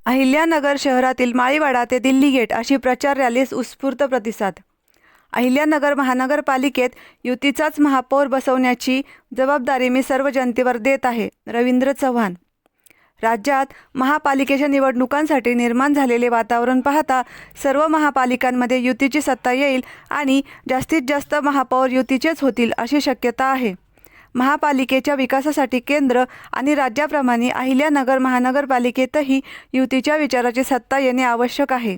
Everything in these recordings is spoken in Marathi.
अहिल्यानगर शहरातील माळीवाडा ते दिल्ली गेट अशी प्रचार रॅलीस उत्स्फूर्त प्रतिसाद. अहिल्यानगर महानगरपालिकेत युतीचाच महापौर बसवण्याची जबाबदारी मी सर्व जनतेवर देत आहे. रवींद्र चव्हाण. राज्यात महापालिकेच्या निवडणुकांसाठी निर्माण झालेले वातावरण पाहता सर्व महापालिकांमध्ये युतीची सत्ता येईल आणि जास्तीत जास्त महापौर युतीचेच होतील अशी शक्यता आहे. महापालिकेच्या विकासासाठी केंद्र आणि राज्याप्रमाणे अहिल्यानगर महानगरपालिकेतही युतीच्या विचाराची सत्ता येणे आवश्यक आहे.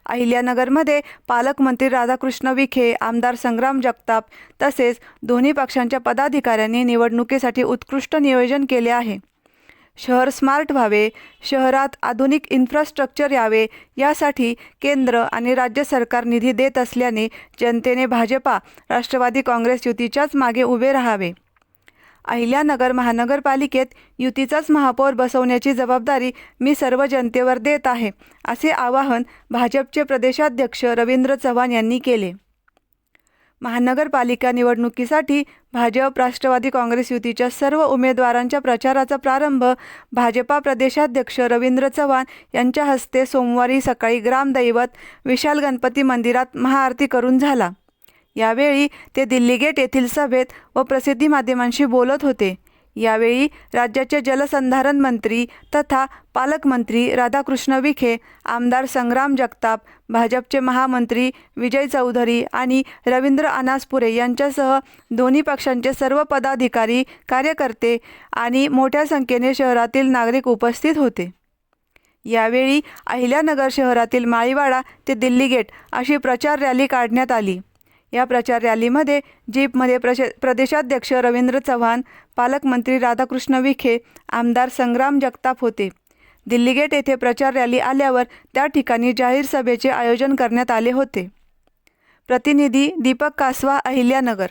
अहिल्यानगरमध्ये पालकमंत्री राधाकृष्ण विखे, आमदार संग्राम जगताप तसेच दोन्ही पक्षांच्या पदाधिकाऱ्यांनी निवडणुकीसाठी उत्कृष्ट नियोजन केले आहे. शहर स्मार्ट व्हावे, शहरात आधुनिक इन्फ्रास्ट्रक्चर यावे यासाठी केंद्र आणि राज्य सरकार निधी देत असल्याने जनतेने भाजपा, राष्ट्रवादी काँग्रेस युतीच्याच मागे उभे राहावे. अहिल्यानगर महानगरपालिकेत युतीचाच महापौर बसवण्याची जबाबदारी मी सर्व जनतेवर देत आहे, असे आवाहन भाजपचे प्रदेशाध्यक्ष रवींद्र चव्हाण यांनी केले. महानगरपालिका निवडणुकीसाठी भाजप, राष्ट्रवादी काँग्रेस युतीच्या सर्व उमेदवारांच्या प्रचाराचा प्रारंभ भाजपा प्रदेशाध्यक्ष रवींद्र चव्हाण यांच्या हस्ते सोमवारी सकाळी ग्रामदैवत विशाल गणपती मंदिरात महाआरती करून झाला. यावेळी ते दिल्ली गेट येथील सभेत व प्रसिद्धी माध्यमांशी बोलत होते. यावेळी राज्याचे जलसंधारण मंत्री तथा पालकमंत्री राधाकृष्ण विखे, आमदार संग्राम जगताप, भाजपचे महामंत्री विजय चौधरी आणि रवींद्र अनासपुरे यांच्यासह दोन्ही पक्षांचे सर्व पदाधिकारी, कार्यकर्ते आणि मोठ्या संख्येने शहरातील नागरिक उपस्थित होते. यावेळी अहिल्यानगर शहरातील माळीवाडा ते दिल्ली गेट अशी प्रचार रॅली काढण्यात आली. या प्रचार रॅलीमध्ये जीपमध्ये प्रदेशाध्यक्ष रवींद्र चव्हाण, पालकमंत्री राधाकृष्ण विखे, आमदार संग्राम जगताप होते. दिल्ली गेट येथे प्रचार रॅली आल्यावर त्या ठिकाणी जाहीर सभेचे आयोजन करण्यात आले होते. प्रतिनिधी दीपक कासवा, अहिल्यानगर.